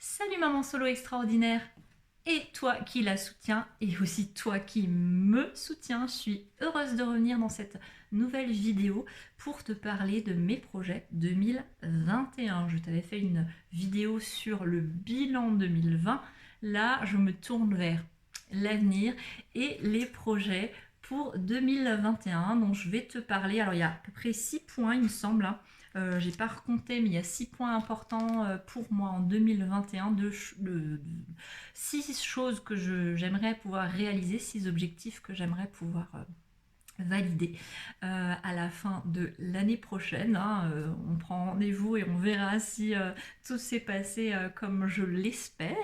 Salut maman solo extraordinaire et toi qui la soutiens et aussi toi qui me soutiens. Je suis heureuse de revenir dans cette nouvelle vidéo pour te parler de mes projets 2021. Je t'avais fait une vidéo sur le bilan 2020. Là, je me tourne vers l'avenir et les projets pour 2021 dont je vais te parler. Alors il y a à peu près 6 points il me semble, hein. J'ai pas recompté, mais il y a 6 points importants pour moi en 2021, 6 choses que j'aimerais pouvoir réaliser, 6 objectifs que j'aimerais pouvoir valider à la fin de l'année prochaine, hein. On prend rendez-vous et on verra si tout s'est passé comme je l'espère.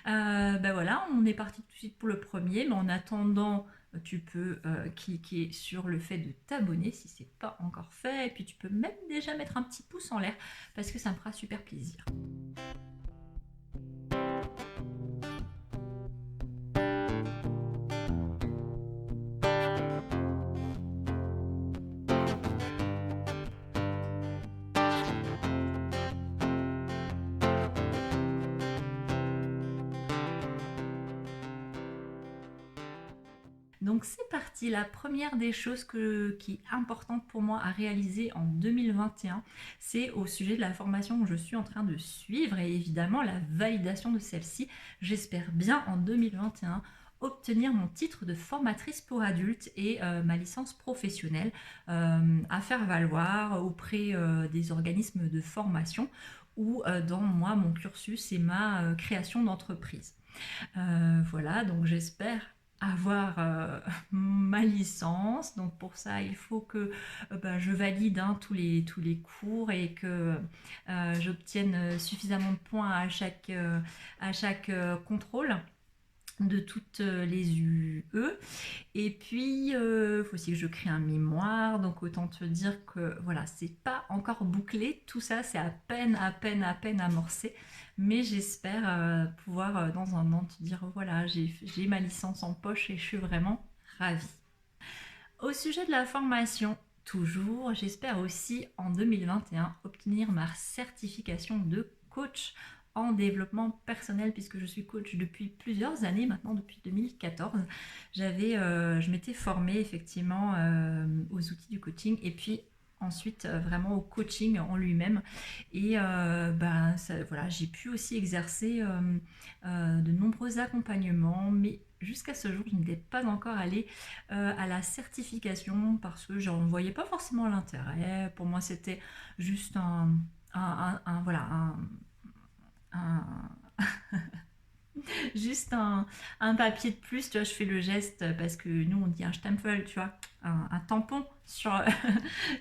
Ben voilà, on est parti tout de suite pour le premier, mais en attendant, tu peux cliquer sur le fait de t'abonner si c'est pas encore fait, et puis tu peux même déjà mettre un petit pouce en l'air parce que ça me fera super plaisir. Donc c'est parti, la première des choses qui est importante pour moi à réaliser en 2021, c'est au sujet de la formation que je suis en train de suivre et évidemment la validation de celle-ci. J'espère bien en 2021 obtenir mon titre de formatrice pour adultes et ma licence professionnelle à faire valoir auprès des organismes de formation ou dans moi, mon cursus et ma création d'entreprise. Voilà, donc j'espère avoir ma licence. Donc pour ça, il faut que je valide tous les cours et que j'obtienne suffisamment de points à chaque contrôle de toutes les UE. Et puis faut aussi que je crée un mémoire, donc autant te dire que voilà, c'est pas encore bouclé, tout ça c'est à peine amorcé, mais j'espère pouvoir dans un an te dire voilà, j'ai ma licence en poche et je suis vraiment ravie. Au sujet de la formation, toujours, j'espère aussi en 2021 obtenir ma certification de coach en développement personnel, puisque je suis coach depuis plusieurs années maintenant, depuis 2014. Je m'étais formée effectivement aux outils du coaching et puis ensuite vraiment au coaching en lui-même. Et voilà, j'ai pu aussi exercer de nombreux accompagnements, mais jusqu'à ce jour, je n'étais pas encore allée à la certification parce que j'en voyais pas forcément l'intérêt. Pour moi, c'était juste voilà, un juste un papier de plus, tu vois, je fais le geste parce que nous on dit un Stempel, tu vois, un tampon sur,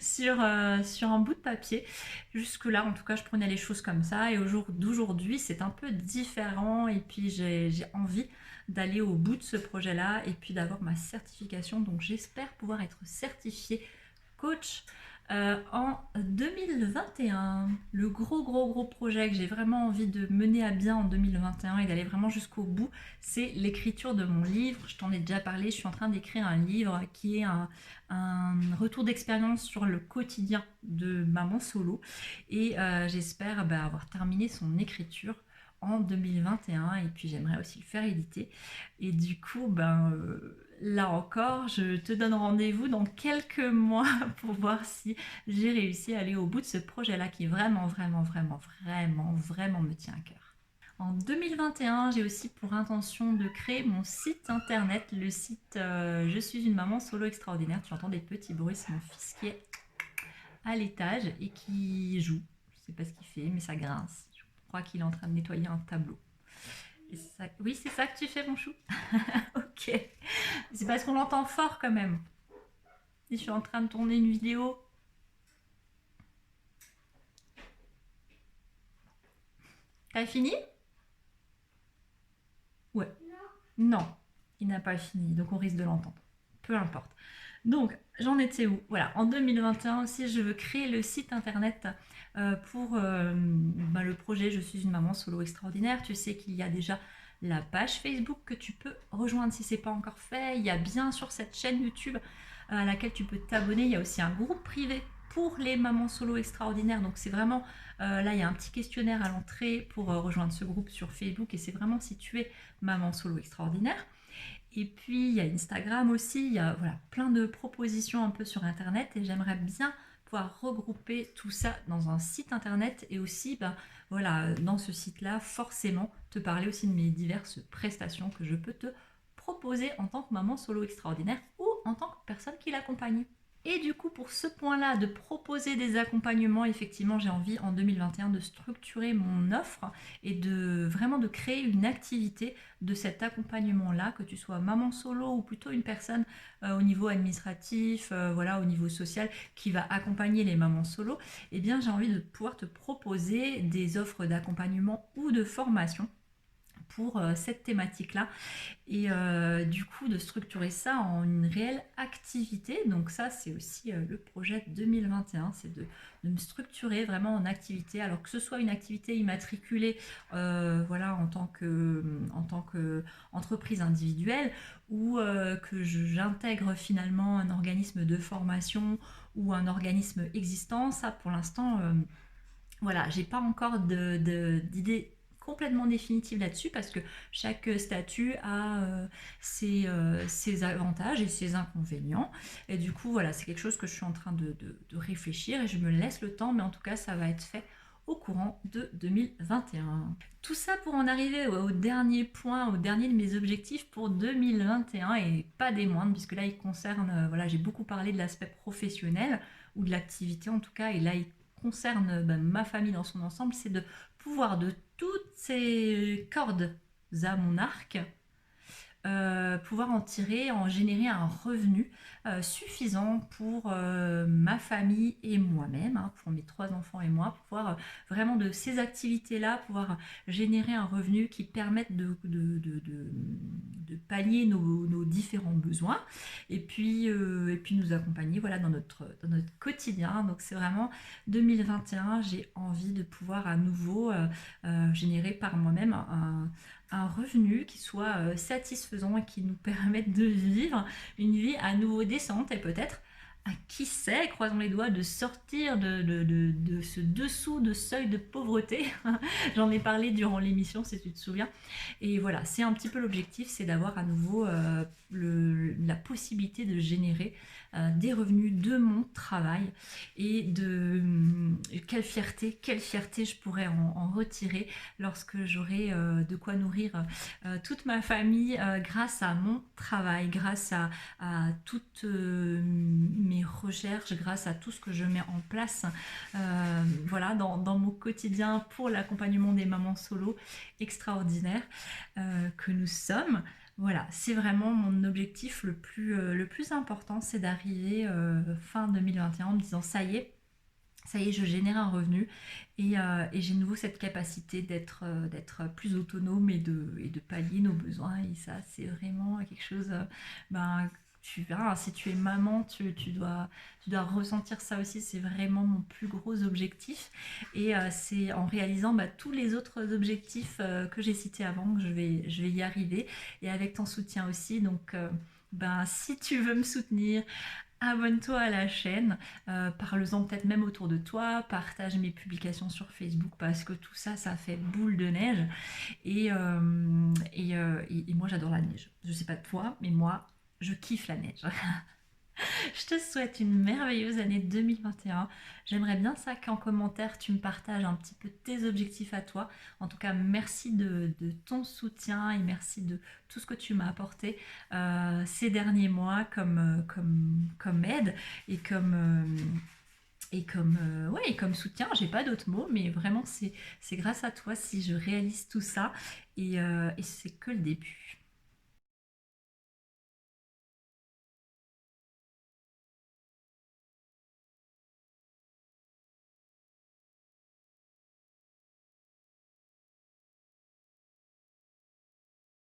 sur un bout de papier. Jusque là, en tout cas, je prenais les choses comme ça et au jour d'aujourd'hui, c'est un peu différent et puis j'ai envie d'aller au bout de ce projet-là et puis d'avoir ma certification. Donc j'espère pouvoir être certifiée coach en 2021. Le gros projet que j'ai vraiment envie de mener à bien en 2021 et d'aller vraiment jusqu'au bout, c'est l'écriture de mon livre. Je t'en ai déjà parlé, je suis en train d'écrire un livre qui est un retour d'expérience sur le quotidien de maman solo et j'espère avoir terminé son écriture en 2021 et puis j'aimerais aussi le faire éditer et du coup là encore je te donne rendez-vous dans quelques mois pour voir si j'ai réussi à aller au bout de ce projet là qui vraiment me tient à cœur. En 2021, j'ai aussi pour intention de créer mon site internet, le site Je suis une maman solo extraordinaire. Tu entends des petits bruits, c'est mon fils qui est à l'étage et qui joue. Je sais pas ce qu'il fait, mais ça grince. Je crois qu'il est en train de nettoyer un tableau. Oui, c'est ça que tu fais, mon chou. Ok. C'est parce qu'on l'entend fort quand même. Et je suis en train de tourner une vidéo. T'as fini? Ouais. Non, il n'a pas fini, donc on risque de l'entendre. Peu importe. Donc, j'en étais où? Voilà, en 2021 aussi, je veux créer le site internet pour le projet Je suis une maman solo extraordinaire. Tu sais qu'il y a déjà la page Facebook que tu peux rejoindre si ce n'est pas encore fait. Il y a bien sûr cette chaîne YouTube à laquelle tu peux t'abonner. Il y a aussi un groupe privé pour les mamans solo extraordinaires. Donc c'est vraiment, là il y a un petit questionnaire à l'entrée pour rejoindre ce groupe sur Facebook, et c'est vraiment si tu es maman solo extraordinaire. Et puis il y a Instagram aussi, il y a voilà, plein de propositions un peu sur internet, et j'aimerais bien pouvoir regrouper tout ça dans un site internet, et aussi voilà, dans ce site-là, forcément te parler aussi de mes diverses prestations que je peux te proposer en tant que maman solo extraordinaire ou en tant que personne qui l'accompagne. Et du coup, pour ce point-là, de proposer des accompagnements, effectivement, j'ai envie en 2021 de structurer mon offre et de vraiment de créer une activité de cet accompagnement-là, que tu sois maman solo ou plutôt une personne au niveau administratif, voilà, au niveau social, qui va accompagner les mamans solo. Eh bien, j'ai envie de pouvoir te proposer des offres d'accompagnement ou de formation pour cette thématique-là, et du coup de structurer ça en une réelle activité. Donc ça c'est aussi le projet 2021, c'est de me structurer vraiment en activité, alors que ce soit une activité immatriculée voilà, en tant que entreprise individuelle, ou que j'intègre finalement un organisme de formation ou un organisme existant. Ça pour l'instant voilà, j'ai pas encore d'idée complètement définitive là-dessus, parce que chaque statut a ses avantages et ses inconvénients, et du coup voilà, c'est quelque chose que je suis en train de réfléchir, et je me laisse le temps, mais en tout cas ça va être fait au courant de 2021. Tout ça pour en arriver au dernier point, au dernier de mes objectifs pour 2021, et pas des moindres, puisque là il concerne, voilà, j'ai beaucoup parlé de l'aspect professionnel ou de l'activité en tout cas, et là il concerne ma famille dans son ensemble, c'est de pouvoir de toutes ces cordes à mon arc, pouvoir en tirer, en générer un revenu suffisant pour ma famille et moi-même, hein, pour mes 3 enfants et moi, pour pouvoir vraiment de ces activités-là, pouvoir générer un revenu qui permette de pallier nos différents besoins, et puis nous accompagner voilà, dans notre quotidien. Donc c'est vraiment 2021, j'ai envie de pouvoir à nouveau générer par moi-même un revenu qui soit satisfaisant et qui nous permette de vivre une vie à nouveau décente, et peut-être, à qui sait, croisons les doigts, de sortir de ce dessous de seuil de pauvreté. J'en ai parlé durant l'émission si tu te souviens. Et voilà, c'est un petit peu l'objectif, c'est d'avoir à nouveau la possibilité de générer des revenus de mon travail, et quelle fierté je pourrais en retirer lorsque j'aurai de quoi nourrir toute ma famille grâce à mon travail, grâce à toutes mes recherches, grâce à tout ce que je mets en place voilà, dans mon quotidien pour l'accompagnement des mamans solo extraordinaires que nous sommes. Voilà, c'est vraiment mon objectif le plus important, c'est d'arriver fin 2021 en me disant ça y est, je génère un revenu, et j'ai de nouveau cette capacité d'être plus autonome, et de pallier nos besoins. Et ça, c'est vraiment quelque chose, tu verras, si tu es maman, tu dois ressentir ça aussi. C'est vraiment mon plus gros objectif, et c'est en réalisant tous les autres objectifs que j'ai cités avant que je vais y arriver, et avec ton soutien aussi. Donc si tu veux me soutenir, abonne-toi à la chaîne, parle-en peut-être même autour de toi, partage mes publications sur Facebook, parce que tout ça, ça fait boule de neige, et moi j'adore la neige. Je sais pas toi, mais moi je kiffe la neige. Je te souhaite une merveilleuse année 2021. J'aimerais bien ça qu'en commentaire tu me partages un petit peu tes objectifs à toi. En tout cas, merci de ton soutien, et merci de tout ce que tu m'as apporté ces derniers mois comme aide, et comme soutien. J'ai pas d'autres mots, mais vraiment c'est grâce à toi si je réalise tout ça, et c'est que le début.